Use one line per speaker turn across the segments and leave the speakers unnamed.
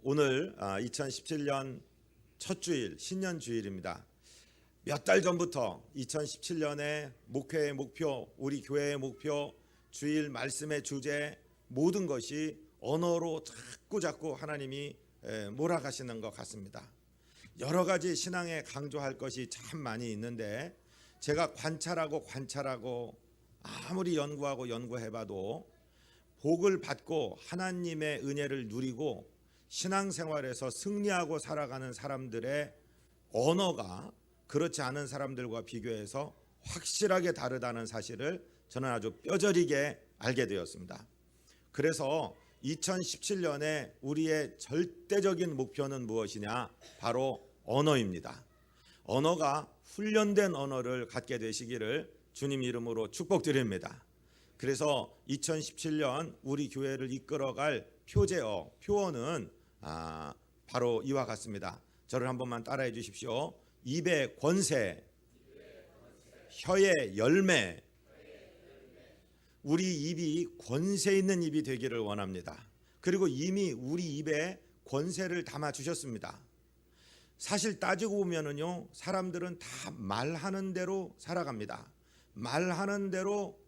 오늘 2017년 첫 주일 신년 주일입니다. 몇 달 전부터 2017년의 목회의 목표, 우리 교회의 목표, 주일 말씀의 주제 모든 것이 언어로 자꾸 하나님이 몰아가시는 것 같습니다. 여러 가지 신앙에 강조할 것이 참 많이 있는데 제가 관찰하고 아무리 연구해봐도 복을 받고 하나님의 은혜를 누리고 신앙생활에서 승리하고 살아가는 사람들의 언어가 그렇지 않은 사람들과 비교해서 확실하게 다르다는 사실을 저는 아주 뼈저리게 알게 되었습니다. 그래서 2017년에 우리의 절대적인 목표는 무엇이냐? 바로 언어입니다. 언어가 훈련된 언어를 갖게 되시기를 주님 이름으로 축복드립니다. 그래서 2017년 우리 교회를 이끌어갈 표어는 바로 이와 같습니다. 저를 한 번만 따라해 주십시오. 입의 권세, 혀의 열매. 우리 입이 권세 있는 입이 되기를 원합니다. 그리고 이미 우리 입에 권세를 담아 주셨습니다. 사실 따지고 보면은요, 사람들은 다 말하는 대로 살아갑니다. 말하는 대로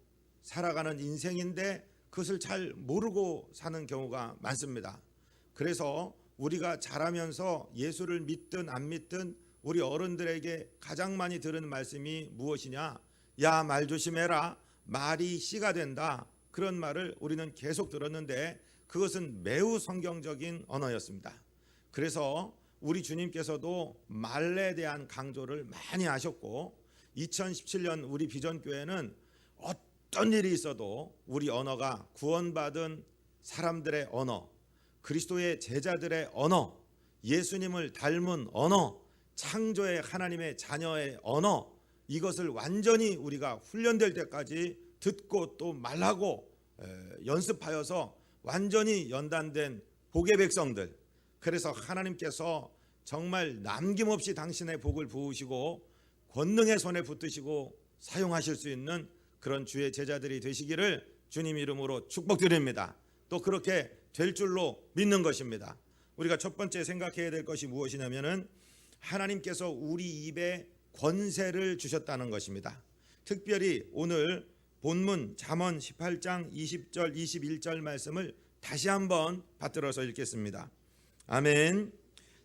살아가는 인생인데 그것을 잘 모르고 사는 경우가 많습니다. 그래서 우리가 자라면서 예수를 믿든 안 믿든 우리 어른들에게 가장 많이 들은 말씀이 무엇이냐? 야, 말 조심해라. 말이 씨가 된다. 그런 말을 우리는 계속 들었는데 그것은 매우 성경적인 언어였습니다. 그래서 우리 주님께서도 말에 대한 강조를 많이 하셨고 2017년 우리 비전교회는 어떤 일이 있어도 우리 언어가 구원받은 사람들의 언어, 그리스도의 제자들의 언어, 예수님을 닮은 언어, 창조의 하나님의 자녀의 언어, 이것을 완전히 우리가 훈련될 때까지 듣고 또 말하고 연습하여서 완전히 연단된 복의 백성들. 그래서 하나님께서 정말 남김없이 당신의 복을 부으시고 권능의 손에 붙드시고 사용하실 수 있는 그런 주의 제자들이 되시기를 주님 이름으로 축복드립니다. 또 그렇게 될 줄로 믿는 것입니다. 우리가 첫 번째 생각해야 될 것이 무엇이냐면은 하나님께서 우리 입에 권세를 주셨다는 것입니다. 특별히 오늘 본문 잠언 18장 20절 21절 말씀을 다시 한번 받들어서 읽겠습니다. 아멘.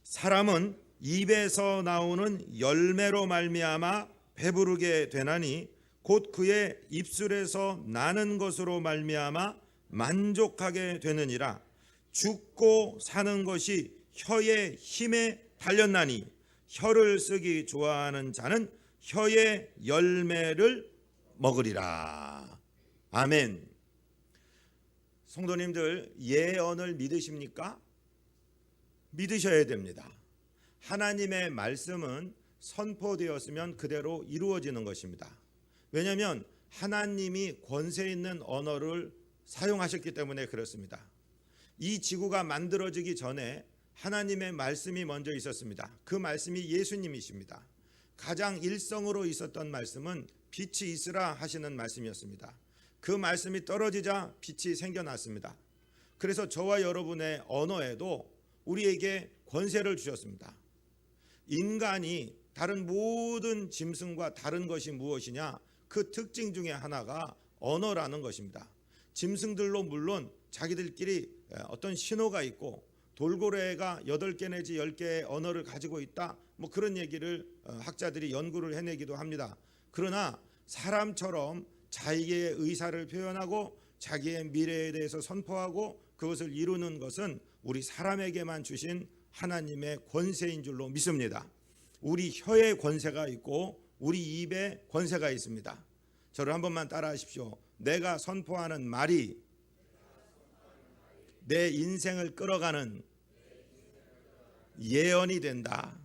사람은 입에서 나오는 열매로 말미암아 배부르게 되나니 곧 그의 입술에서 나는 것으로 말미암아 만족하게 되느니라. 죽고 사는 것이 혀의 힘에 달렸나니 혀를 쓰기 좋아하는 자는 혀의 열매를 먹으리라. 아멘. 성도님들, 예언을 믿으십니까? 믿으셔야 됩니다. 하나님의 말씀은 선포되었으면 그대로 이루어지는 것입니다. 왜냐하면 하나님이 권세 있는 언어를 사용하셨기 때문에 그렇습니다. 이 지구가 만들어지기 전에 하나님의 말씀이 먼저 있었습니다. 그 말씀이 예수님이십니다. 가장 일성으로 있었던 말씀은 빛이 있으라 하시는 말씀이었습니다. 그 말씀이 떨어지자 빛이 생겨났습니다. 그래서 저와 여러분의 언어에도 우리에게 권세를 주셨습니다. 인간이 다른 모든 짐승과 다른 것이 무엇이냐? 그 특징 중에 하나가 언어라는 것입니다. 짐승들로 물론 자기들끼리 어떤 신호가 있고 돌고래가 8개 내지 10개의 언어를 가지고 있다, 뭐 그런 얘기를 학자들이 연구를 해내기도 합니다. 그러나 사람처럼 자기의 의사를 표현하고 자기의 미래에 대해서 선포하고 그것을 이루는 것은 우리 사람에게만 주신 하나님의 권세인 줄로 믿습니다. 우리 혀에 권세가 있고 우리 입에 권세가 있습니다. 저를 한 번만 따라 하십시오. 내가 선포하는 말이 내 인생을 끌어가는 예언이 된다.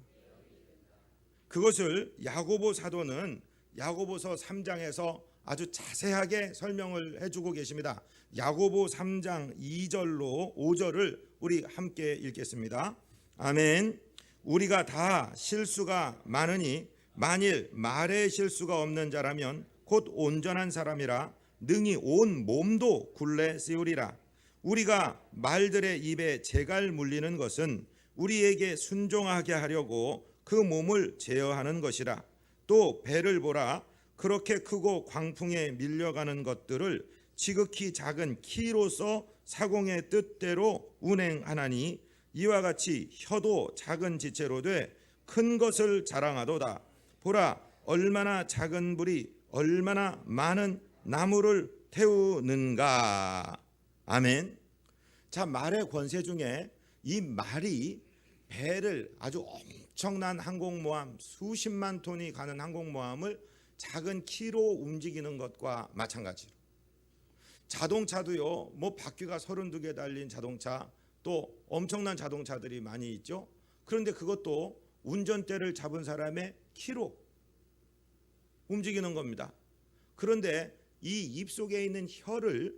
그것을 야고보 사도는 야고보서 3장에서 아주 자세하게 설명을 해주고 계십니다. 야고보 3장 2절로 5절을 우리 함께 읽겠습니다. 아멘. 우리가 다 실수가 많으니 만일 말에 실수가 없는 자라면 곧 온전한 사람이라 능히 온 몸도 굴레 씌우리라. 우리가 말들의 입에 재갈 물리는 것은 우리에게 순종하게 하려고 그 몸을 제어하는 것이라. 또 배를 보라. 그렇게 크고 광풍에 밀려가는 것들을 지극히 작은 키로서 사공의 뜻대로 운행하나니 이와 같이 혀도 작은 지체로 돼 큰 것을 자랑하도다. 보라, 얼마나 작은 불이 얼마나 많은 나무를 태우는가. 아멘. 자, 말의 권세 중에 이 말이 배를, 아주 엄청난 항공모함, 수십만 톤이 가는 항공모함을 작은 키로 움직이는 것과 마찬가지로, 자동차도요, 뭐 바퀴가 32개 달린 자동차, 또 엄청난 자동차들이 많이 있죠. 그런데 그것도 운전대를 잡은 사람의 키로 움직이는 겁니다. 그런데 이 입 속에 있는 혀를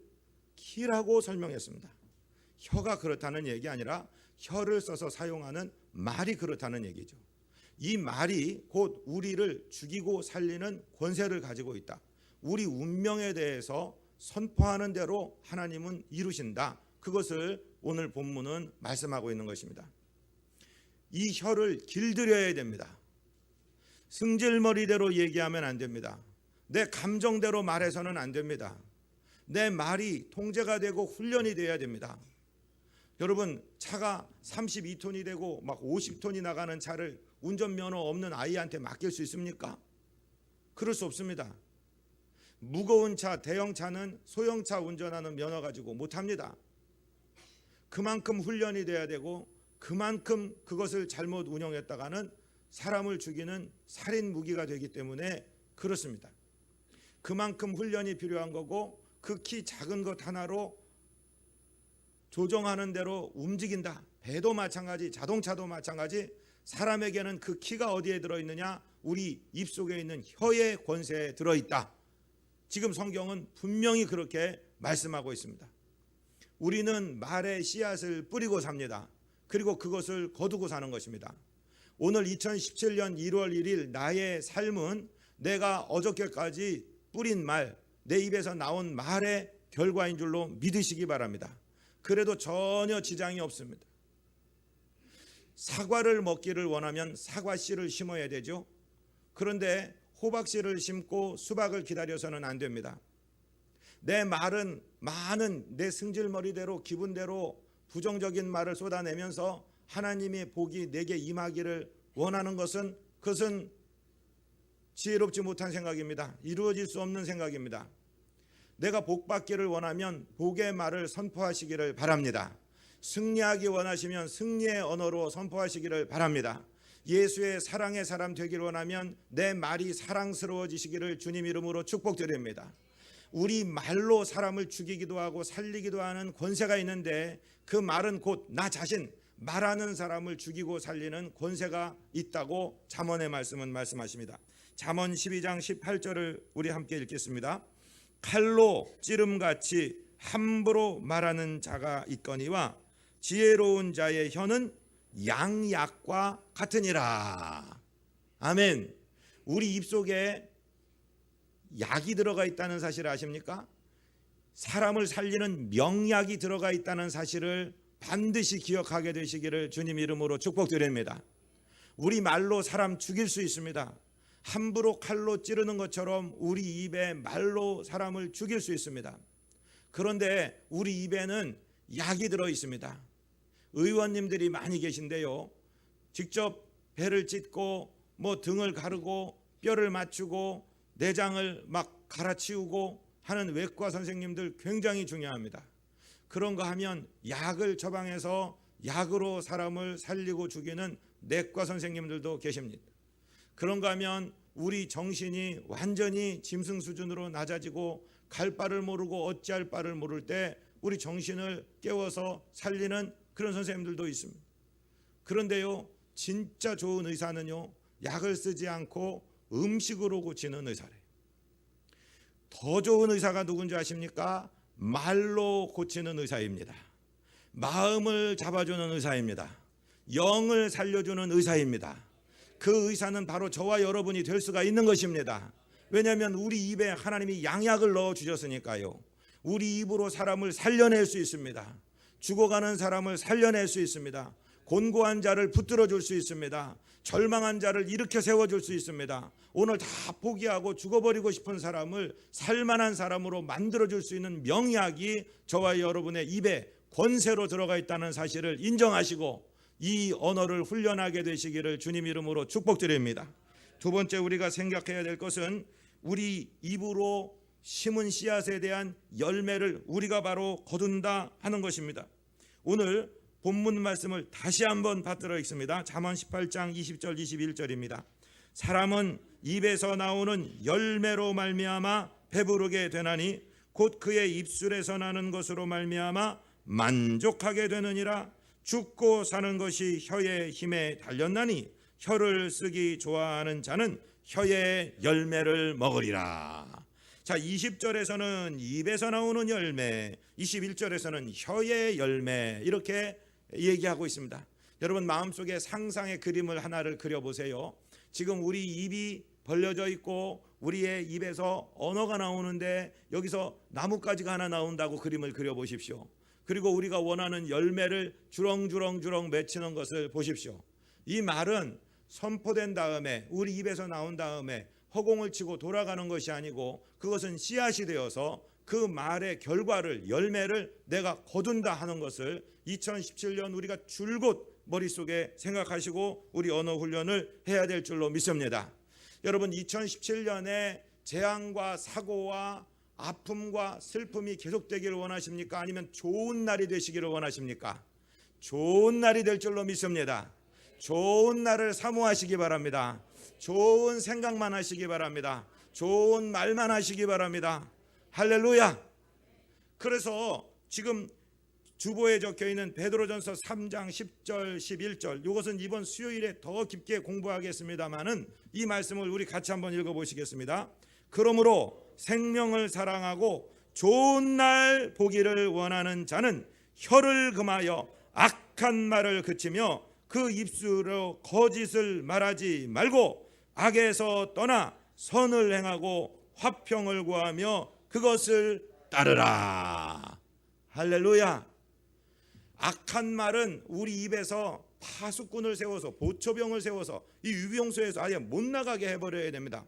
키라고 설명했습니다. 혀가 그렇다는 얘기 아니라 혀를 써서 사용하는 말이 그렇다는 얘기죠. 이 말이 곧 우리를 죽이고 살리는 권세를 가지고 있다. 우리 운명에 대해서 선포하는 대로 하나님은 이루신다. 그것을 오늘 본문은 말씀하고 있는 것입니다. 이 혀를 길들여야 됩니다. 승질머리대로 얘기하면 안 됩니다. 내 감정대로 말해서는 안 됩니다. 내 말이 통제가 되고 훈련이 돼야 됩니다. 여러분, 차가 32톤이 되고 막 50톤이 나가는 차를 운전면허 없는 아이한테 맡길 수 있습니까? 그럴 수 없습니다. 무거운 차, 대형차는 소형차 운전하는 면허 가지고 못합니다. 그만큼 훈련이 돼야 되고 그만큼 그것을 잘못 운영했다가는 사람을 죽이는 살인 무기가 되기 때문에 그렇습니다. 그만큼 훈련이 필요한 거고 그 키 작은 것 하나로 조정하는 대로 움직인다. 배도 마찬가지, 자동차도 마찬가지. 사람에게는 그 키가 어디에 들어있느냐? 우리 입속에 있는 혀의 권세에 들어있다. 지금 성경은 분명히 그렇게 말씀하고 있습니다. 우리는 말의 씨앗을 뿌리고 삽니다. 그리고 그것을 거두고 사는 것입니다. 오늘 2017년 1월 1일 나의 삶은 내가 어저께까지 뿌린 말, 내 입에서 나온 말의 결과인 줄로 믿으시기 바랍니다. 그래도 전혀 지장이 없습니다. 사과를 먹기를 원하면 사과씨를 심어야 되죠. 그런데 호박씨를 심고 수박을 기다려서는 안 됩니다. 내 말은 많은 내 승질머리대로 기분대로 부정적인 말을 쏟아내면서 하나님의 복이 내게 임하기를 원하는 것은, 그것은 지혜롭지 못한 생각입니다. 이루어질 수 없는 생각입니다. 내가 복받기를 원하면 복의 말을 선포하시기를 바랍니다. 승리하기 원하시면 승리의 언어로 선포하시기를 바랍니다. 예수의 사랑의 사람 되기를 원하면 내 말이 사랑스러워지시기를 주님 이름으로 축복드립니다. 우리 말로 사람을 죽이기도 하고 살리기도 하는 권세가 있는데 그 말은 곧 나 자신, 말하는 사람을 죽이고 살리는 권세가 있다고 잠언의 말씀은 말씀하십니다. 잠언 12장 18절을 우리 함께 읽겠습니다. 칼로 찌름같이 함부로 말하는 자가 있거니와 지혜로운 자의 혀는 양약과 같으니라. 아멘. 우리 입속에 약이 들어가 있다는 사실을 아십니까? 사람을 살리는 명약이 들어가 있다는 사실을 반드시 기억하게 되시기를 주님 이름으로 축복드립니다. 우리 말로 사람 죽일 수 있습니다. 함부로 칼로 찌르는 것처럼 우리 입에 말로 사람을 죽일 수 있습니다. 그런데 우리 입에는 약이 들어 있습니다. 의원님들이 많이 계신데요, 직접 배를 찢고 뭐 등을 가르고 뼈를 맞추고 내장을 막 갈아치우고 하는 외과 선생님들 굉장히 중요합니다. 그런 거 하면 약을 처방해서 약으로 사람을 살리고 죽이는 내과 선생님들도 계십니다. 그런 거 하면 우리 정신이 완전히 짐승 수준으로 낮아지고 갈 바를 모르고 어찌할 바를 모를 때 우리 정신을 깨워서 살리는 그런 선생님들도 있습니다. 그런데요, 진짜 좋은 의사는요, 약을 쓰지 않고 음식으로 고치는 의사래요. 더 좋은 의사가 누군지 아십니까? 말로 고치는 의사입니다. 마음을 잡아주는 의사입니다. 영을 살려주는 의사입니다. 그 의사는 바로 저와 여러분이 될 수가 있는 것입니다. 왜냐하면 우리 입에 하나님이 양약을 넣어 주셨으니까요. 우리 입으로 사람을 살려낼 수 있습니다. 죽어가는 사람을 살려낼 수 있습니다. 곤고한 자를 붙들어 줄 수 있습니다. 절망한 자를 일으켜 세워줄 수 있습니다. 오늘 다 포기하고 죽어버리고 싶은 사람을 살만한 사람으로 만들어줄 수 있는 명약이 저와 여러분의 입에 권세로 들어가 있다는 사실을 인정하시고 이 언어를 훈련하게 되시기를 주님 이름으로 축복드립니다. 두 번째 우리가 생각해야 될 것은 우리 입으로 심은 씨앗에 대한 열매를 우리가 바로 거둔다 하는 것입니다. 오늘 본문 말씀을 다시 한번 받들어 읽습니다. 잠언 18장 20절 21절입니다. 사람은 입에서 나오는 열매로 말미암아 배부르게 되나니 곧 그의 입술에서 나는 것으로 말미암아 만족하게 되느니라. 죽고 사는 것이 혀의 힘에 달렸나니 혀를 쓰기 좋아하는 자는 혀의 열매를 먹으리라. 자, 20절에서는 입에서 나오는 열매, 21절에서는 혀의 열매 이렇게 얘기하고 있습니다. 여러분 마음속에 상상의 그림을 하나를 그려보세요. 지금 우리 입이 벌려져 있고 우리의 입에서 언어가 나오는데 여기서 나뭇가지가 하나 나온다고 그림을 그려보십시오. 그리고 우리가 원하는 열매를 주렁주렁 맺히는 것을 보십시오. 이 말은 선포된 다음에 우리 입에서 나온 다음에 허공을 치고 돌아가는 것이 아니고 그것은 씨앗이 되어서 그 말의 결과를 열매를 내가 거둔다 하는 것을 2017년 우리가 줄곧 머릿속에 생각하시고 우리 언어 훈련을 해야 될 줄로 믿습니다. 여러분 2017년에 재앙과 사고와 아픔과 슬픔이 계속되기를 원하십니까? 아니면 좋은 날이 되시기를 원하십니까? 좋은 날이 될 줄로 믿습니다. 좋은 날을 사모하시기 바랍니다. 좋은 생각만 하시기 바랍니다. 좋은 말만 하시기 바랍니다. 할렐루야. 그래서 지금 주보에 적혀있는 베드로전서 3장 10절 11절 이것은 이번 수요일에 더 깊게 공부하겠습니다마는 이 말씀을 우리 같이 한번 읽어보시겠습니다. 그러므로 생명을 사랑하고 좋은 날 보기를 원하는 자는 혀를 금하여 악한 말을 그치며 그 입술로 거짓을 말하지 말고 악에서 떠나 선을 행하고 화평을 구하며 그것을 따르라. 할렐루야. 악한 말은 우리 입에서 파수꾼을 세워서 보초병을 세워서 이 유병소에서 아예 못 나가게 해버려야 됩니다.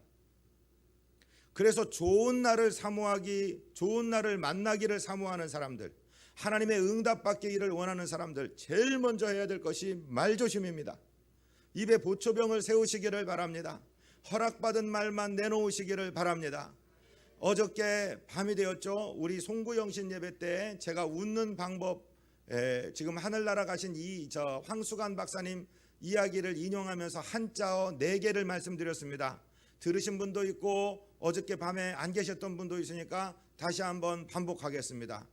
그래서 좋은 날을 사모하기, 좋은 날을 만나기를 사모하는 사람들, 하나님의 응답받기를 원하는 사람들 제일 먼저 해야 될 것이 말조심입니다. 입에 보초병을 세우시기를 바랍니다. 허락받은 말만 내놓으시기를 바랍니다. 어저께 밤이 되었죠. 우리 송구영신 예배 때 제가 웃는 방법, 지금 하늘나라 가신 황수관 박사님 이야기를 인용하면서 한자어 4개를 말씀드렸습니다. 들으신 분도 있고 어저께 밤에 안 계셨던 분도 있으니까 다시 한번 반복하겠습니다.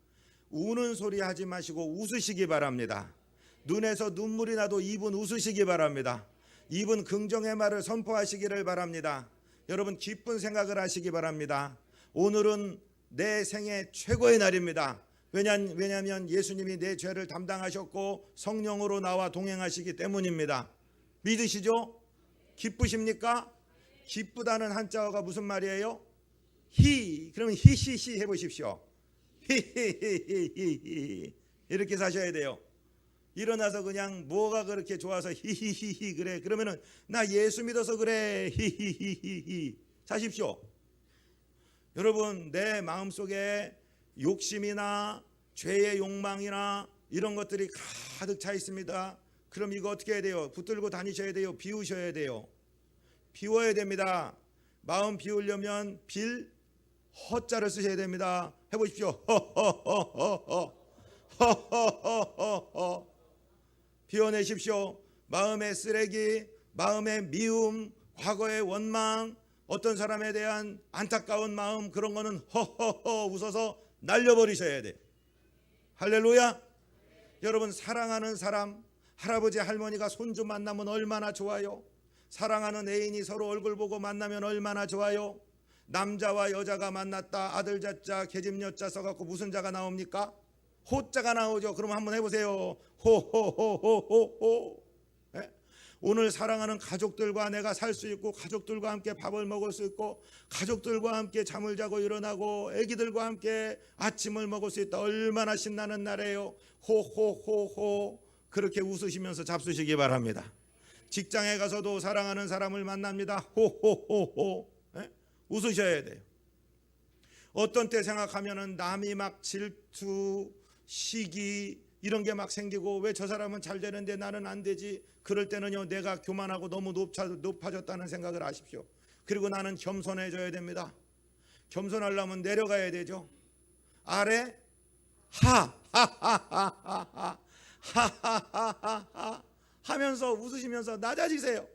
우는 소리 하지 마시고 웃으시기 바랍니다. 눈에서 눈물이 나도 입은 웃으시기 바랍니다. 입은 긍정의 말을 선포하시기를 바랍니다. 여러분 기쁜 생각을 하시기 바랍니다. 오늘은 내 생애 최고의 날입니다. 왜냐하면 예수님이 내 죄를 담당하셨고 성령으로 나와 동행하시기 때문입니다. 믿으시죠? 기쁘십니까? 기쁘다는 한자어가 무슨 말이에요? 그러면 히히히 해보십시오. 히히히히히 이렇게 사셔야 돼요. 일어나서 그냥 뭐가 그렇게 좋아서 히히히히 그래 그러면은 나 예수 믿어서 그래 히히히히 사십시오. 여러분 내 마음속에 욕심이나 죄의 욕망이나 이런 것들이 가득 차 있습니다. 그럼 이거 어떻게 해야 돼요? 붙들고 다니셔야 돼요? 비우셔야 돼요? 비워야 됩니다. 마음 비우려면 빌 허자를 쓰셔야 됩니다. 해보십시오. 허허허허허허허허 비워내십시오. 마음의 쓰레기, 마음의 미움, 과거의 원망, 어떤 사람에 대한 안타까운 마음 그런 거는 허허허 웃어서 날려버리셔야 돼요. 할렐루야. 여러분 사랑하는 사람, 할아버지 할머니가 손주 만나면 얼마나 좋아요. 사랑하는 애인이 서로 얼굴 보고 만나면 얼마나 좋아요. 남자와 여자가 만났다. 아들 자자 계집 여자 써갖고 무슨 자가 나옵니까? 호자가 나오죠. 그럼 한번 해보세요. 호호호호호호. 오늘 사랑하는 가족들과 내가 살 수 있고, 가족들과 함께 밥을 먹을 수 있고, 가족들과 함께 잠을 자고 일어나고, 아기들과 함께 아침을 먹을 수 있다. 얼마나 신나는 날이에요. 호호호호. 그렇게 웃으시면서 잡수시기 바랍니다. 직장에 가서도 사랑하는 사람을 만납니다. 호호호호. 웃으셔야 돼요. 어떤 때 생각하면은 남이 막 질투, 시기 이런 게 막 생기고, 왜 저 사람은 잘 되는데 나는 안 되지? 그럴 때는요, 내가 교만하고 너무 높아졌다는 생각을 하십시오. 그리고 나는 겸손해져야 됩니다. 겸손하려면 내려가야 되죠. 아래 하하하하하 하하하하 하면서 웃으시면서 낮아지세요.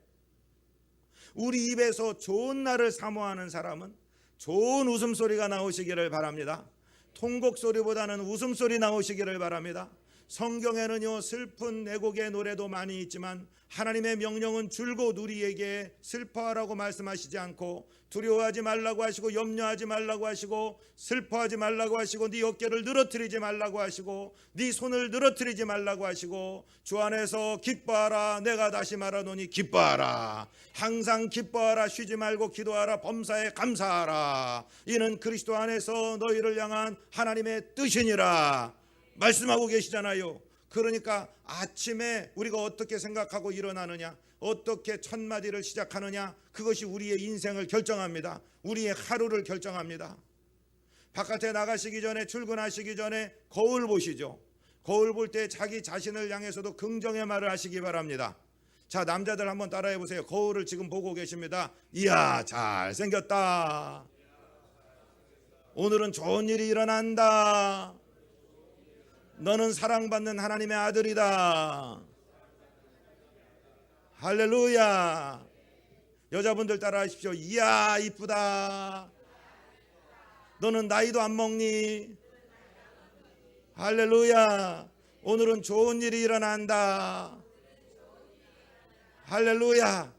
우리 입에서 좋은 날을 사모하는 사람은 좋은 웃음소리가 나오시기를 바랍니다. 통곡소리보다는 웃음소리 나오시기를 바랍니다. 성경에는요, 슬픈 애곡의 노래도 많이 있지만 하나님의 명령은 줄곧 우리에게 슬퍼하라고 말씀하시지 않고, 두려워하지 말라고 하시고, 염려하지 말라고 하시고, 슬퍼하지 말라고 하시고, 네 어깨를 늘어뜨리지 말라고 하시고, 네 손을 늘어뜨리지 말라고 하시고, 주 안에서 기뻐하라. 내가 다시 말하노니 기뻐하라. 항상 기뻐하라. 쉬지 말고 기도하라. 범사에 감사하라. 이는 그리스도 안에서 너희를 향한 하나님의 뜻이니라 말씀하고 계시잖아요. 그러니까 아침에 우리가 어떻게 생각하고 일어나느냐, 어떻게 첫 마디를 시작하느냐, 그것이 우리의 인생을 결정합니다. 우리의 하루를 결정합니다. 바깥에 나가시기 전에, 출근하시기 전에 거울 보시죠. 거울 볼 때 자기 자신을 향해서도 긍정의 말을 하시기 바랍니다. 자, 남자들 한번 따라해 보세요. 거울을 지금 보고 계십니다. 이야, 잘생겼다. 오늘은 좋은 일이 일어난다. 너는 사랑받는 하나님의 아들이다. 할렐루야. 여자분들 따라 하십시오. 이야, 이쁘다. 너는 나이도 안 먹니? 할렐루야. 오늘은 좋은 일이 일어난다. 할렐루야.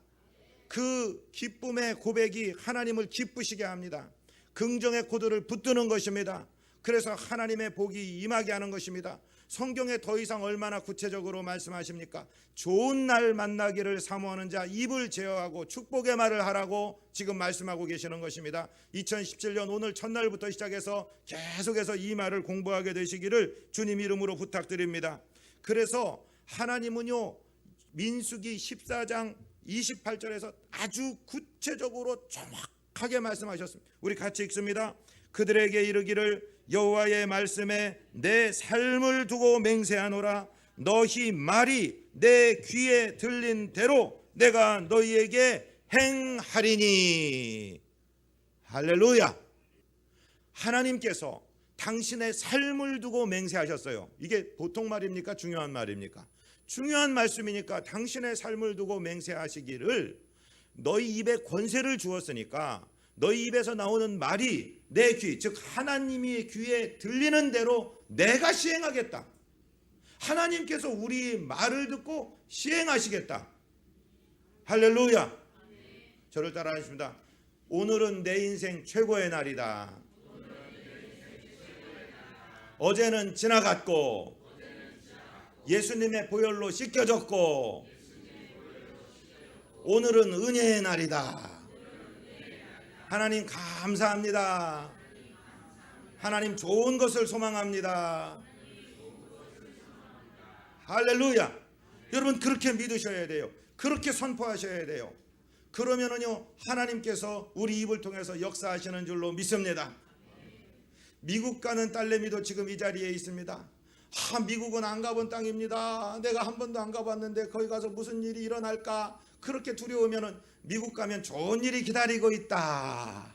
그 기쁨의 고백이 하나님을 기쁘시게 합니다. 긍정의 코드를 붙드는 것입니다. 그래서 하나님의 복이 임하게 하는 것입니다. 성경에 더 이상 얼마나 구체적으로 말씀하십니까? 좋은 날 만나기를 사모하는 자 입을 제어하고 축복의 말을 하라고 지금 말씀하고 계시는 것입니다. 2017년 오늘 첫날부터 시작해서 계속해서 이 말을 공부하게 되시기를 주님 이름으로 부탁드립니다. 그래서 하나님은요, 민수기 14장 28절에서 아주 구체적으로 정확하게 말씀하셨습니다. 우리 같이 읽습니다. 그들에게 이르기를 여호와의 말씀에 내 삶을 두고 맹세하노라. 너희 말이 내 귀에 들린 대로 내가 너희에게 행하리니. 할렐루야. 하나님께서 당신의 삶을 두고 맹세하셨어요. 이게 보통 말입니까? 중요한 말입니까? 중요한 말씀이니까 당신의 삶을 두고 맹세하시기를, 너희 입에 권세를 주었으니까 너희 입에서 나오는 말이 내 귀, 즉 하나님의 귀에 들리는 대로 내가 시행하겠다. 하나님께서 우리 말을 듣고 시행하시겠다. 할렐루야. 저를 따라 하십니다. 오늘은 내 인생 최고의 날이다. 어제는 지나갔고 예수님의 보혈로 씻겨졌고 오늘은 은혜의 날이다. 하나님 감사합니다. 하나님 좋은 것을 소망합니다. 할렐루야. 여러분 그렇게 믿으셔야 돼요. 그렇게 선포하셔야 돼요. 그러면은요, 하나님께서 우리 입을 통해서 역사하시는 줄로 믿습니다. 미국 가는 딸내미도 지금 이 자리에 있습니다. 미국은 안 가본 땅입니다. 내가 한 번도 안 가봤는데 거기 가서 무슨 일이 일어날까 그렇게 두려우면은 미국 가면 좋은 일이 기다리고 있다.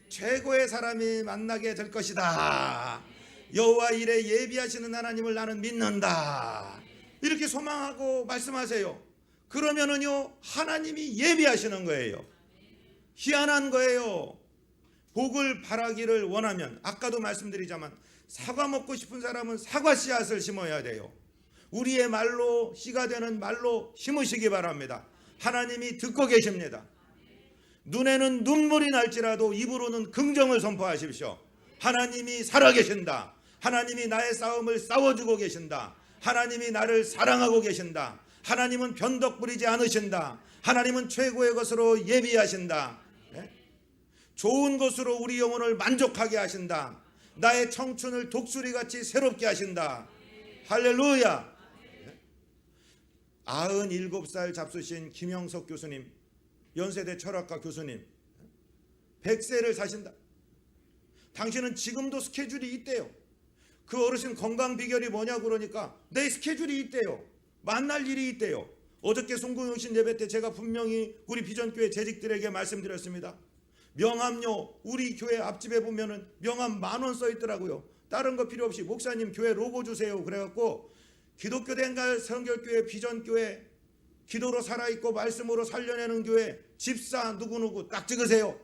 최고의 사람이 만나게 될 것이다. 여호와 일에 예비하시는 하나님을 나는 믿는다. 이렇게 소망하고 말씀하세요. 그러면은요, 하나님이 예비하시는 거예요. 희한한 거예요. 복을 바라기를 원하면, 아까도 말씀드리자만 사과 먹고 싶은 사람은 사과 씨앗을 심어야 돼요. 우리의 말로, 씨가 되는 말로 심으시기 바랍니다. 하나님이 듣고 계십니다. 눈에는 눈물이 날지라도 입으로는 긍정을 선포하십시오. 하나님이 살아계신다. 하나님이 나의 싸움을 싸워주고 계신다. 하나님이 나를 사랑하고 계신다. 하나님은 변덕 부리지 않으신다. 하나님은 최고의 것으로 예비하신다. 예? 좋은 것으로 우리 영혼을 만족하게 하신다. 나의 청춘을 독수리같이 새롭게 하신다. 할렐루야. 97살 잡수신 김영석 교수님, 연세대 철학과 교수님, 100세를 사신다. 당신은 지금도 스케줄이 있대요. 그 어르신 건강 비결이 뭐냐 그러니까 내 스케줄이 있대요. 만날 일이 있대요. 어저께 송구영신 예배 때 제가 분명히 우리 비전교회 재직들에게 말씀드렸습니다. 명함요, 우리 교회 앞집에 보면은 명함 10,000원 써 있더라고요. 다른 거 필요 없이 목사님 교회 로고 주세요. 그래갖고 기독교 대행갈 성결교회 비전교회, 기도로 살아있고 말씀으로 살려내는 교회, 집사 누구누구 딱 찍으세요.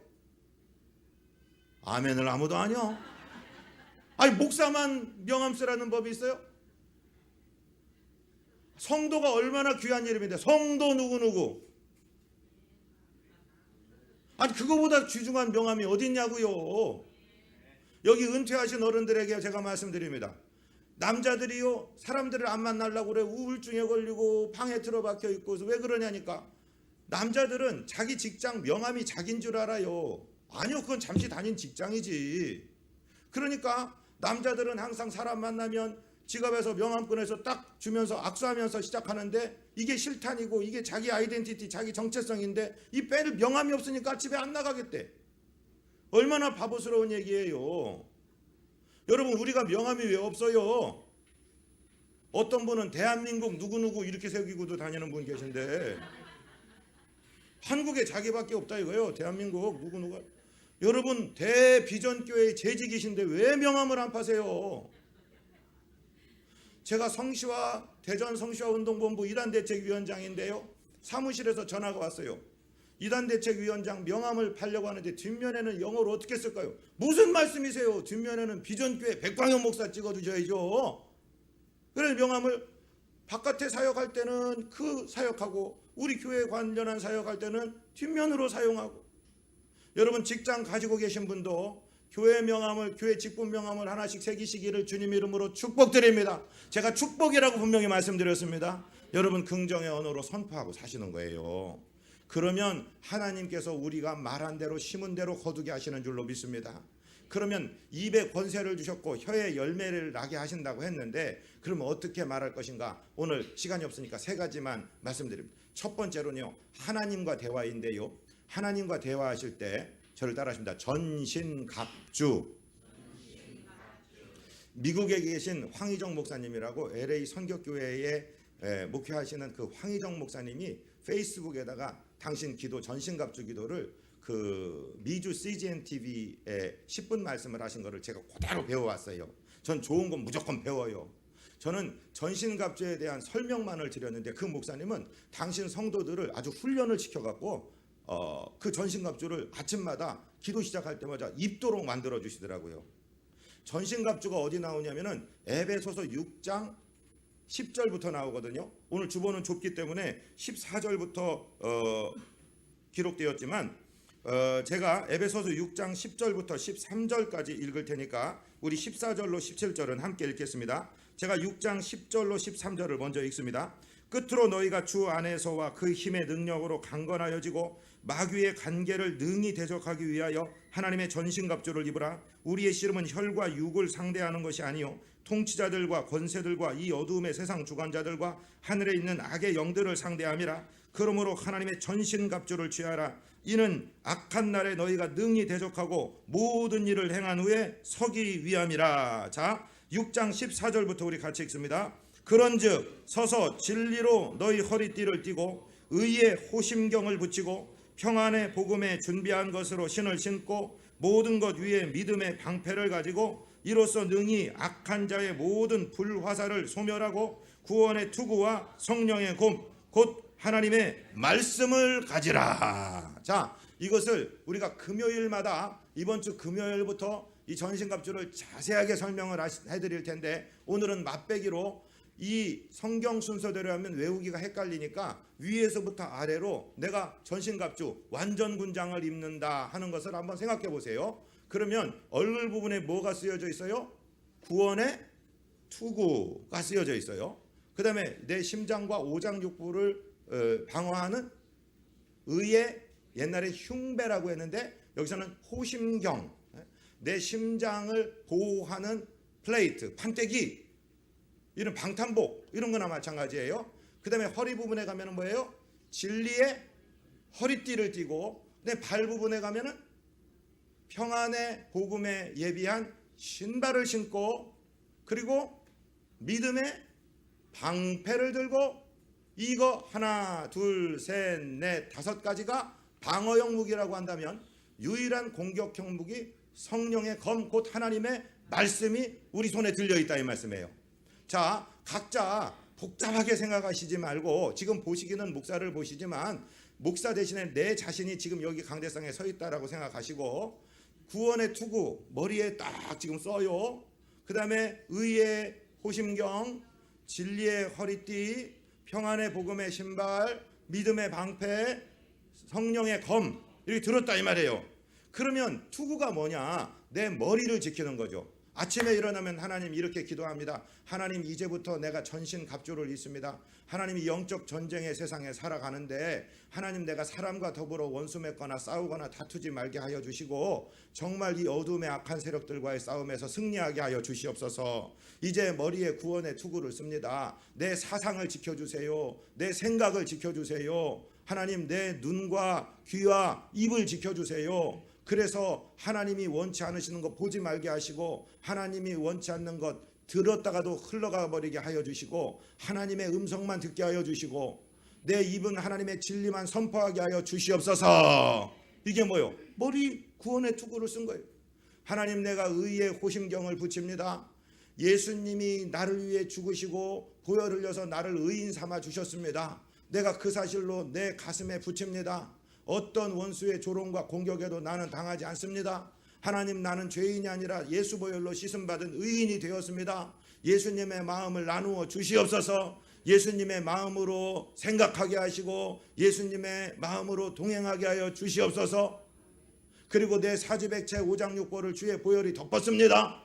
아멘을 아무도 안 해요. 아니 목사만 명함 쓰라는 법이 있어요? 성도가 얼마나 귀한 이름인데 성도 누구누구. 아니 그거보다 귀중한 명함이 어딨냐고요. 여기 은퇴하신 어른들에게 제가 말씀드립니다. 남자들이요 사람들을 안 만나려고 그래. 우울증에 걸리고 방에 틀어박혀 있고. 왜 그러냐니까 남자들은 자기 직장 명함이 자기인 줄 알아요. 아니요, 그건 잠시 다닌 직장이지. 그러니까 남자들은 항상 사람 만나면 지갑에서 명함 꺼내서 딱 주면서 악수하면서 시작하는데 이게 실탄이고 이게 자기 아이덴티티, 자기 정체성인데 이 빼를 명함이 없으니까 집에 안 나가겠대. 얼마나 바보스러운 얘기예요. 여러분, 우리가 명함이 왜 없어요? 어떤 분은 대한민국 누구누구 이렇게 새기고도 다니는 분 계신데 한국에 자기밖에 없다 이거예요. 대한민국 누구누가. 여러분, 대비전교회 재직이신데 왜 명함을 안 파세요? 제가 성시와 대전 성시와 운동본부 이단대책위원장인데요, 사무실에서 전화가 왔어요. 이단대책위원장 명함을 팔려고 하는데 뒷면에는 영어로 어떻게 쓸까요? 무슨 말씀이세요? 뒷면에는 비전교회 백광현 목사 찍어주셔야죠. 그래서 명함을 바깥에 사역할 때는 그 사역하고 우리 교회에 관련한 사역할 때는 뒷면으로 사용하고. 여러분, 직장 가지고 계신 분도 교회 명함을, 교회 직분 명함을 하나씩 새기시기를 주님 이름으로 축복드립니다. 제가 축복이라고 분명히 말씀드렸습니다. 여러분, 긍정의 언어로 선포하고 사시는 거예요. 그러면 하나님께서 우리가 말한 대로 심은 대로 거두게 하시는 줄로 믿습니다. 그러면 입에 권세를 주셨고 혀에 열매를 나게 하신다고 했는데 그러면 어떻게 말할 것인가? 오늘 시간이 없으니까 3가지만 말씀드립니다. 첫 번째로는요, 하나님과 대화인데요, 하나님과 대화하실 때 저를 따라하십니다. 전신갑주. 미국에 계신 황희정 목사님이라고 LA 선교교회에 목회하시는 그 황희정 목사님이 페이스북에다가 당신 기도, 전신갑주 기도를 그 미주 CGN TV에 10분 말씀을 하신 거를 제가 그대로 배워왔어요. 전 좋은 건 무조건 배워요. 저는 전신갑주에 대한 설명만을 드렸는데 그 목사님은 당신 성도들을 아주 훈련을 시켜갖고 그 전신갑주를 아침마다 기도 시작할 때마다 입도록 만들어 주시더라고요. 전신갑주가 어디 나오냐면은 에베소서 6장 10절부터 나오거든요. 오늘 주보는 좁기 때문에 14절부터 기록되었지만 제가 에베소서 6장 10절부터 13절까지 읽을 테니까 우리 14절로 17절은 함께 읽겠습니다. 제가 6장 10절로 13절을 먼저 읽습니다. 끝으로 너희가 주 안에서와 그 힘의 능력으로 강건하여지고 마귀의 간계를 능히 대적하기 위하여 하나님의 전신갑주를 입으라. 우리의 씨름은 혈과 육을 상대하는 것이 아니요 통치자들과 권세들과 이 어두움의 세상 주관자들과 하늘에 있는 악의 영들을 상대함이라. 그러므로 하나님의 전신갑주를 취하라. 이는 악한 날에 너희가 능히 대적하고 모든 일을 행한 후에 서기 위함이라. 자, 6장 14절부터 우리 같이 읽습니다. 그런즉 서서 진리로 너희 허리띠를 띠고 의의 호심경을 붙이고 평안의 복음에 준비한 것으로 신을 신고 모든 것 위에 믿음의 방패를 가지고 이로써 능히 악한 자의 모든 불화살을 소멸하고 구원의 투구와 성령의 곰 곧 하나님의 말씀을 가지라. 자, 이것을 우리가 금요일마다 이번 주 금요일부터 이 전신갑주를 자세하게 설명을 해드릴 텐데 오늘은 맛배기로 이 성경 순서대로 하면 외우기가 헷갈리니까 위에서부터 아래로 내가 전신갑주 완전군장을 입는다 하는 것을 한번 생각해 보세요. 그러면 얼굴 부분에 뭐가 쓰여져 있어요? 구원의 투구가 쓰여져 있어요. 그 다음에 내 심장과 오장육부를 방어하는 의의, 옛날에 흉배라고 했는데 여기서는 호심경, 내 심장을 보호하는 플레이트, 판때기, 이런 방탄복, 이런 거나 마찬가지예요. 그 다음에 허리 부분에 가면은 뭐예요? 진리의 허리띠를 띠고, 내 발 부분에 가면은 평안의 복음에 예비한 신발을 신고, 그리고 믿음의 방패를 들고, 이거 하나 둘 셋 넷 다섯 가지가 방어용 무기라고 한다면 유일한 공격형 무기 성령의 검, 곧 하나님의 말씀이 우리 손에 들려있다 이 말씀이에요. 자, 각자 복잡하게 생각하시지 말고, 지금 보시기는 목사를 보시지만 목사 대신에 내 자신이 지금 여기 강대상에 서 있다라고 생각하시고, 구원의 투구 머리에 딱 지금 써요. 그 다음에 의의 호심경, 진리의 허리띠, 평안의 복음의 신발, 믿음의 방패, 성령의 검, 이렇게 들었다 이 말이에요. 그러면 투구가 뭐냐? 내 머리를 지키는 거죠. 아침에 일어나면 하나님 이렇게 기도합니다. 하나님, 이제부터 내가 전신갑주를 입습니다. 하나님이 영적 전쟁의 세상에 살아가는데 하나님, 내가 사람과 더불어 원수 맺거나 싸우거나 다투지 말게 하여 주시고, 정말 이 어둠의 악한 세력들과의 싸움에서 승리하게 하여 주시옵소서. 이제 머리에 구원의 투구를 씁니다. 내 사상을 지켜주세요. 내 생각을 지켜주세요. 하나님, 내 눈과 귀와 입을 지켜주세요. 그래서 하나님이 원치 않으시는 것 보지 말게 하시고, 하나님이 원치 않는 것 들었다가도 흘러가 버리게 하여 주시고, 하나님의 음성만 듣게 하여 주시고, 내 입은 하나님의 진리만 선포하게 하여 주시옵소서. 이게 뭐요? 머리 구원의 투구를 쓴 거예요. 하나님, 내가 의의 호심경을 붙입니다. 예수님이 나를 위해 죽으시고 보혈 흘려서 나를 의인 삼아 주셨습니다. 내가 그 사실로 내 가슴에 붙입니다. 어떤 원수의 조롱과 공격에도 나는 당하지 않습니다. 하나님, 나는 죄인이 아니라 예수 보혈로 씻음받은 의인이 되었습니다. 예수님의 마음을 나누어 주시옵소서. 예수님의 마음으로 생각하게 하시고 예수님의 마음으로 동행하게 하여 주시옵소서. 그리고 내 사지백체 오장육부를 주의 보혈이 덮었습니다.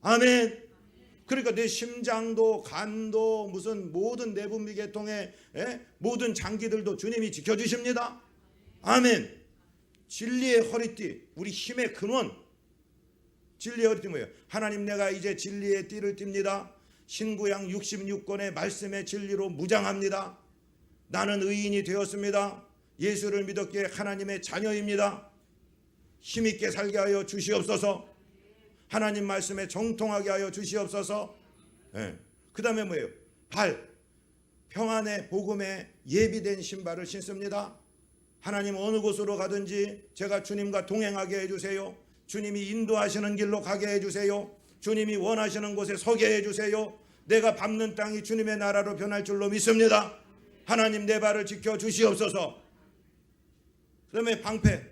아멘. 그러니까 내 심장도 간도 무슨 모든 내분비계통의 모든 장기들도 주님이 지켜주십니다. 아멘. 진리의 허리띠, 우리 힘의 근원. 진리의 허리띠 뭐예요? 하나님, 내가 이제 진리의 띠를 띱니다. 신구약 66권의 말씀의 진리로 무장합니다. 나는 의인이 되었습니다. 예수를 믿었기에 하나님의 자녀입니다. 힘있게 살게 하여 주시옵소서. 하나님 말씀에 정통하게 하여 주시옵소서. 그 다음에 뭐예요? 발, 평안의 복음에 예비된 신발을 신습니다. 하나님, 어느 곳으로 가든지 제가 주님과 동행하게 해주세요. 주님이 인도하시는 길로 가게 해주세요. 주님이 원하시는 곳에 서게 해주세요. 내가 밟는 땅이 주님의 나라로 변할 줄로 믿습니다. 하나님, 내 발을 지켜 주시옵소서. 그 다음에 방패,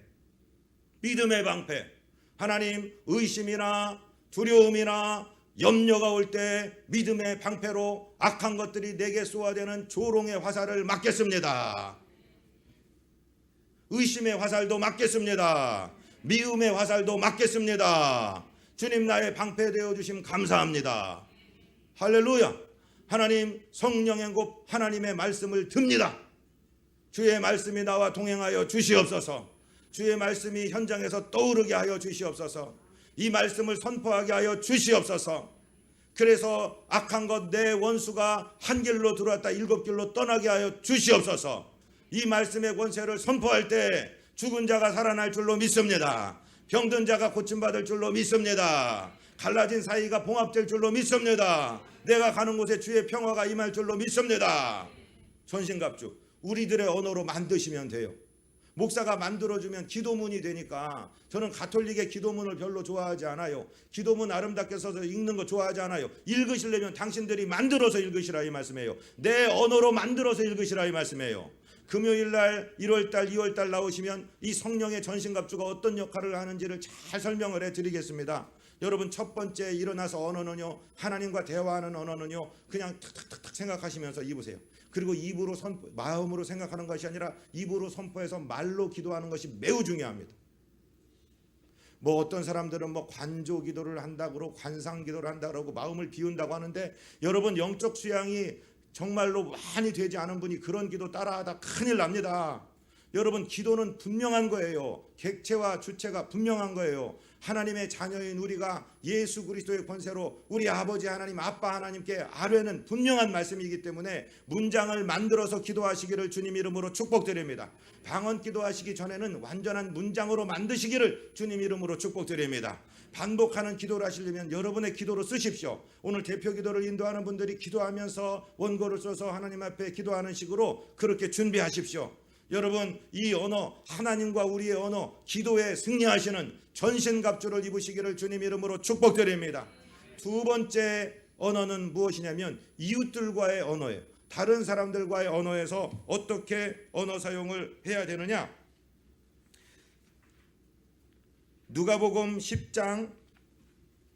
믿음의 방패. 하나님, 의심이나 두려움이나 염려가 올 때 믿음의 방패로 악한 것들이 내게 쏘아대는 조롱의 화살을 막겠습니다. 의심의 화살도 막겠습니다. 미움의 화살도 막겠습니다. 주님, 나의 방패 되어 주심 감사합니다. 할렐루야. 하나님, 성령의 곧 하나님의 말씀을 듭니다. 주의 말씀이 나와 동행하여 주시옵소서. 주의 말씀이 현장에서 떠오르게 하여 주시옵소서. 이 말씀을 선포하게 하여 주시옵소서. 그래서 악한 것, 내 원수가 한 길로 들어왔다 일곱 길로 떠나게 하여 주시옵소서. 이 말씀의 권세를 선포할 때 죽은 자가 살아날 줄로 믿습니다. 병든 자가 고침받을 줄로 믿습니다. 갈라진 사이가 봉합될 줄로 믿습니다. 내가 가는 곳에 주의 평화가 임할 줄로 믿습니다. 전신갑주 우리들의 언어로 만드시면 돼요. 목사가 만들어주면 기도문이 되니까. 저는 가톨릭의 기도문을 별로 좋아하지 않아요. 기도문 아름답게 써서 읽는 거 좋아하지 않아요. 읽으시려면 당신들이 만들어서 읽으시라 이 말씀이에요. 내 언어로 만들어서 읽으시라 이 말씀이에요. 금요일날 1월달 2월달 나오시면 이 성령의 전신갑주가 어떤 역할을 하는지를 잘 설명을 해드리겠습니다. 여러분, 첫 번째 일어나서 언어는요, 하나님과 대화하는 언어는요, 그냥 탁탁탁탁 생각하시면서 입으세요. 그리고 입으로 마음으로 생각하는 것이 아니라 입으로 선포해서 말로 기도하는 것이 매우 중요합니다. 뭐 어떤 사람들은 뭐 관조 기도를 한다고 관상 기도를 한다고 마음을 비운다고 하는데, 여러분 영적 수양이 정말로 많이 되지 않은 분이 그런 기도 따라하다 큰일 납니다. 여러분 기도는 분명한 거예요. 객체와 주체가 분명한 거예요. 하나님의 자녀인 우리가 예수 그리스도의 권세로 우리 아버지 하나님, 아빠 하나님께 아뢰는 분명한 말씀이기 때문에 문장을 만들어서 기도하시기를 주님 이름으로 축복드립니다. 방언 기도하시기 전에는 완전한 문장으로 만드시기를 주님 이름으로 축복드립니다. 반복하는 기도를 하시려면 여러분의 기도로 쓰십시오. 오늘 대표 기도를 인도하는 분들이 기도하면서 원고를 써서 하나님 앞에 기도하는 식으로 그렇게 준비하십시오. 여러분 이 언어, 하나님과 우리의 언어, 기도에 승리하시는 전신갑주를 입으시기를 주님 이름으로 축복드립니다. 두 번째 언어는 무엇이냐면 이웃들과의 언어예요. 다른 사람들과의 언어에서 어떻게 언어 사용을 해야 되느냐? 누가복음 10장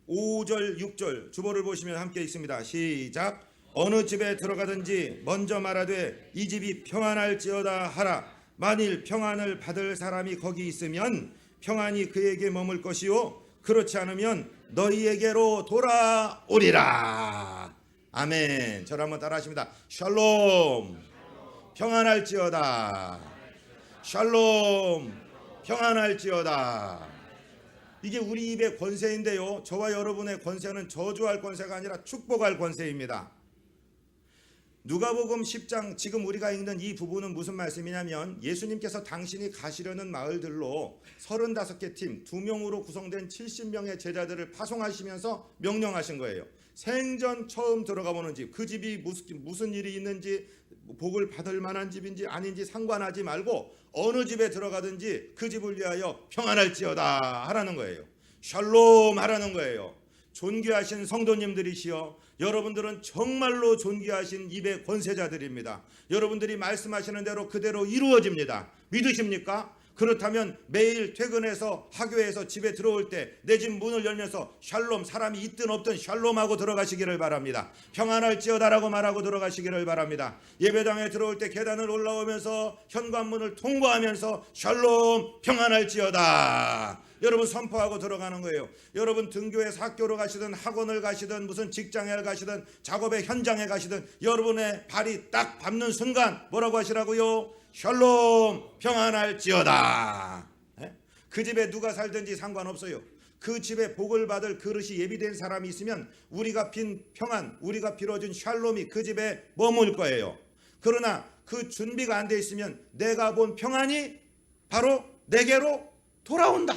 5절 6절 주보를 보시면 함께 있습니다. 시작. 어느 집에 들어가든지 먼저 말하되 이 집이 평안할지어다 하라. 만일 평안을 받을 사람이 거기 있으면 평안이 그에게 머물 것이요 그렇지 않으면 너희에게로 돌아오리라. 아멘. 저를 한번 따라 하십니다. 샬롬 평안할지어다. 샬롬 평안할지어다. 이게 우리 입의 권세인데요, 저와 여러분의 권세는 저주할 권세가 아니라 축복할 권세입니다. 누가복음 10장 지금 우리가 읽는 이 부분은 무슨 말씀이냐면, 예수님께서 당신이 가시려는 마을들로 35개 팀 2명으로 구성된 70명의 제자들을 파송하시면서 명령하신 거예요. 생전 처음 들어가 보는 집, 그 집이 무슨 일이 있는지, 복을 받을 만한 집인지 아닌지 상관하지 말고 어느 집에 들어가든지 그 집을 위하여 평안할지어다 하라는 거예요. 샬롬 하라는 거예요. 존귀하신 성도님들이시여, 여러분들은 정말로 존귀하신 입의 권세자들입니다. 여러분들이 말씀하시는 대로 그대로 이루어집니다. 믿으십니까? 그렇다면 매일 퇴근해서 학교에서 집에 들어올 때 내 집 문을 열면서 샬롬, 사람이 있든 없든 샬롬하고 들어가시기를 바랍니다. 평안할지어다라고 말하고 들어가시기를 바랍니다. 예배당에 들어올 때 계단을 올라오면서 현관문을 통과하면서 샬롬 평안할지어다 여러분 선포하고 들어가는 거예요. 여러분 등교에서 학교로 가시든 학원을 가시든 무슨 직장에 가시든 작업의 현장에 가시든 여러분의 발이 딱 밟는 순간 뭐라고 하시라고요? 샬롬 평안할지어다. 그 집에 누가 살든지 상관없어요. 그 집에 복을 받을 그릇이 예비된 사람이 있으면 우리가 빈 평안, 우리가 빌어준 샬롬이 그 집에 머물 거예요. 그러나 그 준비가 안 돼 있으면 내가 본 평안이 바로 내게로 돌아온다.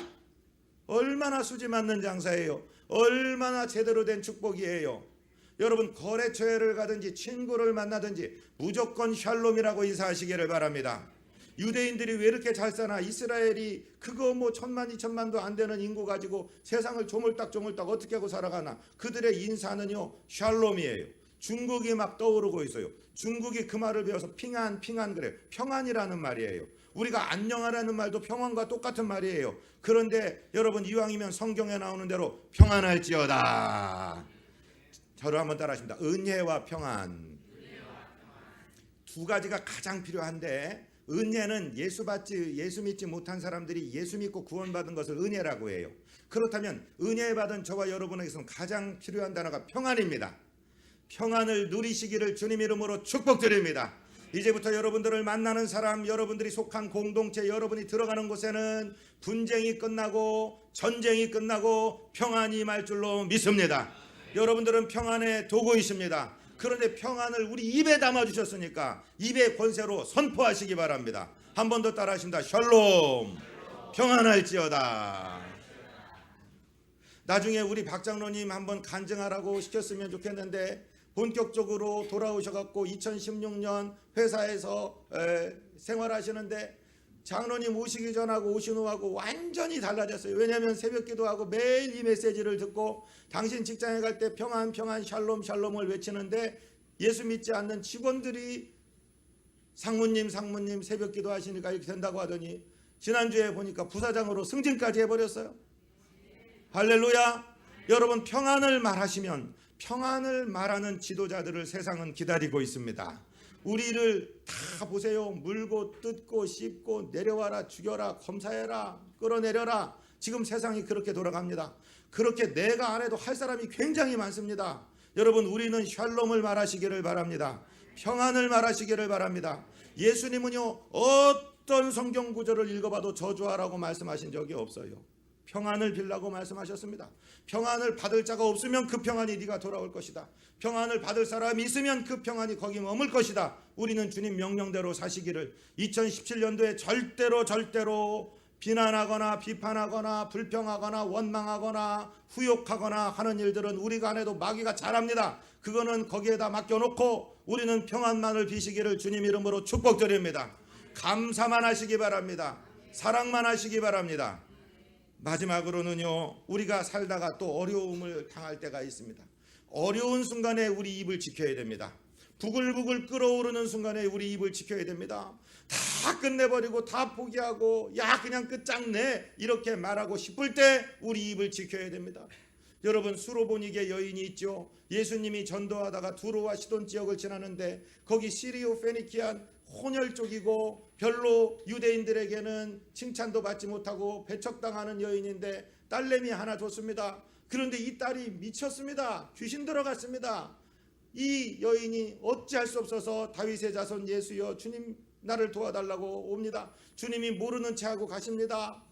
얼마나 수지 맞는 장사예요. 얼마나 제대로 된 축복이에요. 여러분 거래처를 가든지 친구를 만나든지 무조건 샬롬이라고 인사하시기를 바랍니다. 유대인들이 왜 이렇게 잘 사나? 이스라엘이 그거 뭐 1000만 2000만도 안 되는 인구 가지고 세상을 조물딱 어떻게 하고 살아가나? 그들의 인사는요 샬롬이에요. 중국이 막 떠오르고 있어요. 중국이 그 말을 배워서 핑안 그래요. 평안이라는 말이에요. 우리가 안녕하라는 말도 평안과 똑같은 말이에요. 그런데 여러분 이왕이면 성경에 나오는 대로 평안할지어다. 저를 한번 따라하십니다. 은혜와 평안. 두 가지가 가장 필요한데, 은혜는 예수 믿지 못한 사람들이 예수 믿고 구원받은 것을 은혜라고 해요. 그렇다면 은혜 받은 저와 여러분에게서는 가장 필요한 단어가 평안입니다. 평안을 누리시기를 주님 이름으로 축복드립니다. 이제부터 여러분들을 만나는 사람, 여러분들이 속한 공동체, 여러분이 들어가는 곳에는 분쟁이 끝나고 전쟁이 끝나고 평안이 말 줄로 믿습니다. 여러분들은 평안의 도구이십니다. 그런데 평안을 우리 입에 담아주셨으니까 입의 권세로 선포하시기 바랍니다. 한 번 더 따라하십니다. 샬롬 평안할지어다. 나중에 우리 박 장로님 한번 간증하라고 시켰으면 좋겠는데, 본격적으로 돌아오셔갖고 2016년 회사에서 생활하시는데 장로님 오시기 전하고 오신 후하고 완전히 달라졌어요. 왜냐하면 새벽 기도하고 매일 이 메시지를 듣고 당신 직장에 갈 때 평안 샬롬을 외치는데 예수 믿지 않는 직원들이 상무님 새벽 기도하시니까 이렇게 된다고 하더니 지난주에 보니까 부사장으로 승진까지 해버렸어요. 할렐루야. 여러분 평안을 말하시면 평안을 말하는 지도자들을 세상은 기다리고 있습니다. 우리를 다 보세요. 물고 뜯고 씹고 내려와라, 죽여라, 검사해라, 끌어내려라, 지금 세상이 그렇게 돌아갑니다. 그렇게 내가 안 해도 할 사람이 굉장히 많습니다. 여러분, 우리는 샬롬을 말하시기를 바랍니다. 평안을 말하시기를 바랍니다. 예수님은요, 어떤 성경 구절을 읽어봐도 저주하라고 말씀하신 적이 없어요. 평안을 빌라고 말씀하셨습니다. 평안을 받을 자가 없으면 그 평안이 네가 돌아올 것이다. 평안을 받을 사람이 있으면 그 평안이 거기 머물 것이다. 우리는 주님 명령대로 사시기를 2017년도에 절대로 비난하거나 비판하거나 불평하거나 원망하거나 후욕하거나 하는 일들은 우리가 안 해도 마귀가 잘합니다. 그거는 거기에다 맡겨놓고 우리는 평안만을 비시기를 주님 이름으로 축복드립니다. 감사만 하시기 바랍니다. 사랑만 하시기 바랍니다. 마지막으로는요, 우리가 살다가 또 어려움을 당할 때가 있습니다. 어려운 순간에 우리 입을 지켜야 됩니다. 부글부글 끓어오르는 순간에 우리 입을 지켜야 됩니다. 다 끝내버리고 다 포기하고 야 그냥 끝장내 이렇게 말하고 싶을 때 우리 입을 지켜야 됩니다. 여러분, 수로보니게 여인이 있죠. 예수님이 전도하다가 두로와 시돈 지역을 지나는데 거기 시리오 페니키안 혼혈 쪽이고 별로 유대인들에게는 칭찬도 받지 못하고 배척당하는 여인인데 딸내미 하나 줬습니다. 그런데 이 딸이 미쳤습니다. 귀신 들어갔습니다. 이 여인이 어찌할 수 없어서 다윗의 자손 예수여 주님 나를 도와달라고 옵니다. 주님이 모르는 채 하고 가십니다.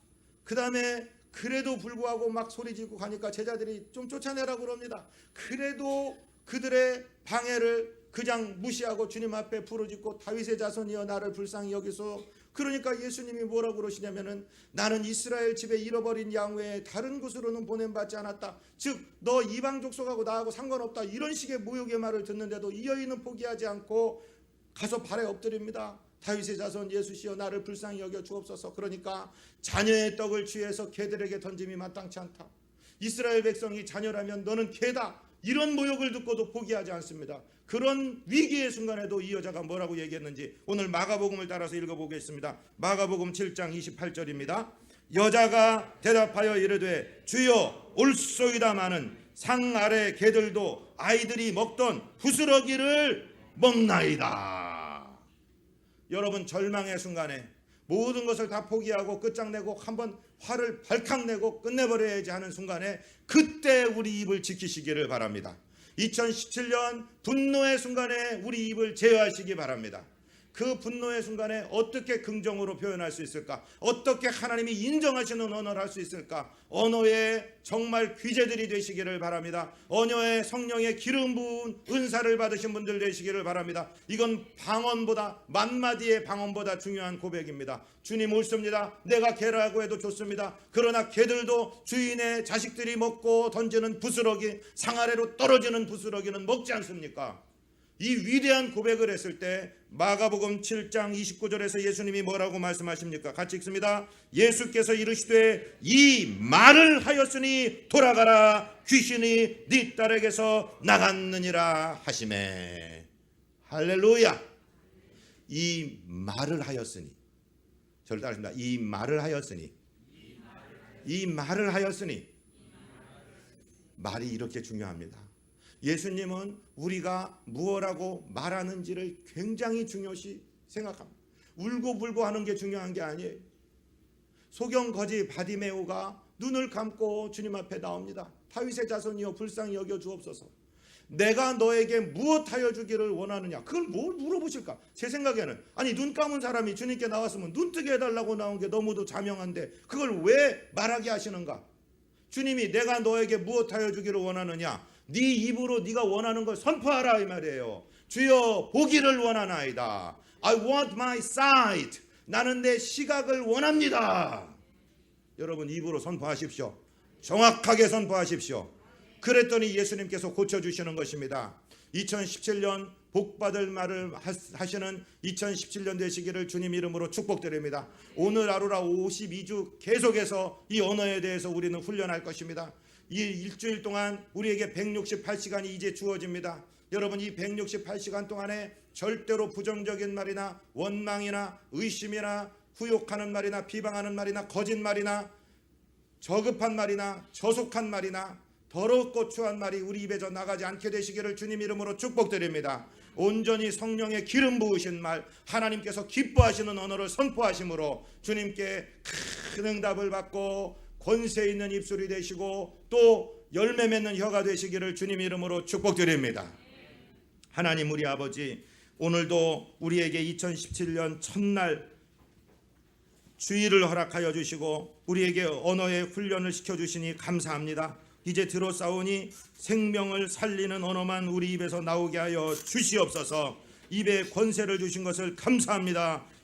그 다음에 그래도 불구하고 막 소리지르고 가니까 제자들이 좀 쫓아내라고 그럽니다. 그래도 그들의 방해를 그냥 무시하고 주님 앞에 부르짖고 다윗의 자손이여 나를 불쌍히 여기소. 그러니까 예수님이 뭐라고 그러시냐면은 나는 이스라엘 집에 잃어버린 양 외에 다른 곳으로는 보냄받지 않았다. 즉 너 이방 족속하고 나하고 상관없다. 이런 식의 모욕의 말을 듣는데도 이 여인은 포기하지 않고 가서 발에 엎드립니다. 다윗의 자손 예수시여 나를 불쌍히 여겨 주옵소서. 그러니까 자녀의 떡을 취해서 개들에게 던짐이 마땅치 않다. 이스라엘 백성이 자녀라면 너는 개다. 이런 모욕을 듣고도 포기하지 않습니다. 그런 위기의 순간에도 이 여자가 뭐라고 얘기했는지 오늘 마가복음을 따라서 읽어보겠습니다. 마가복음 7장 28절입니다. 여자가 대답하여 이르되 주여 올소이다마는 상 아래 개들도 아이들이 먹던 부스러기를 먹나이다. 여러분, 절망의 순간에 모든 것을 다 포기하고 끝장내고 한번 화를 발칵 내고 끝내버려야지 하는 순간에 그때 우리 입을 지키시기를 바랍니다. 2017년 분노의 순간에 우리 입을 제어하시기 바랍니다. 그 분노의 순간에 어떻게 긍정으로 표현할 수 있을까? 어떻게 하나님이 인정하시는 언어를 할 수 있을까? 언어에 정말 귀재들이 되시기를 바랍니다. 언어에 성령의 기름 부은 은사를 받으신 분들 되시기를 바랍니다. 이건 방언보다 만마디의 방언보다 중요한 고백입니다. 주님 옳습니다. 내가 개라고 해도 좋습니다. 그러나 개들도 주인의 자식들이 먹고 던지는 부스러기, 상아래로 떨어지는 부스러기는 먹지 않습니까? 이 위대한 고백을 했을 때 마가복음 7장 29절에서 예수님이 뭐라고 말씀하십니까? 같이 읽습니다. 예수께서 이르시되 이 말을 하였으니 돌아가라 귀신이 네 딸에게서 나갔느니라 하시매. 할렐루야. 이 말을 하였으니, 저를 따르십니다. 이 말을 하였으니, 이 말을 하였으니. 말이 이렇게 중요합니다. 예수님은 우리가 무엇라고 말하는지를 굉장히 중요시 생각합니다. 울고불고 하는 게 중요한 게 아니에요. 소경거지 바디메오가 눈을 감고 주님 앞에 나옵니다. 다윗의 자손이여 불쌍히 여겨 주옵소서. 내가 너에게 무엇하여 주기를 원하느냐? 그걸 뭘 물어보실까? 제 생각에는 아니 눈 감은 사람이 주님께 나왔으면 눈 뜨게 해달라고 나온 게 너무도 자명한데 그걸 왜 말하게 하시는가? 주님이 내가 너에게 무엇하여 주기를 원하느냐? 네 입으로 네가 원하는 걸 선포하라 이 말이에요. 주여 보기를 원하나이다. I want my sight. 나는 내 시각을 원합니다. 여러분 입으로 선포하십시오. 정확하게 선포하십시오. 그랬더니 예수님께서 고쳐주시는 것입니다. 2017년 복받을 말을 하시는 2017년 되시기를 주님 이름으로 축복드립니다. 오늘 하루라 52주 계속해서 이 언어에 대해서 우리는 훈련할 것입니다. 이 일주일 동안 우리에게 168시간이 이제 주어집니다. 여러분 이 168시간 동안에 절대로 부정적인 말이나 원망이나 의심이나 후욕하는 말이나 비방하는 말이나 거짓말이나 저급한 말이나 저속한 말이나 더럽고 추한 말이 우리 입에서 나가지 않게 되시기를 주님 이름으로 축복드립니다. 온전히 성령의 기름 부으신 말, 하나님께서 기뻐하시는 언어를 선포하심으로 주님께 큰 응답을 받고 권세 있는 입술이 되시고 또 열매 맺는 혀가 되시기를 주님 이름으로 축복드립니다. 하나님 우리 아버지, 오늘도 우리에게 2017년 첫날 주의를 허락하여 주시고 우리에게 언어의 훈련을 시켜주시니 감사합니다. 이제 들어싸우니 생명을 살리는 언어만 우리 입에서 나오게 하여 주시옵소서. 입에 권세를 주신 것을 감사합니다.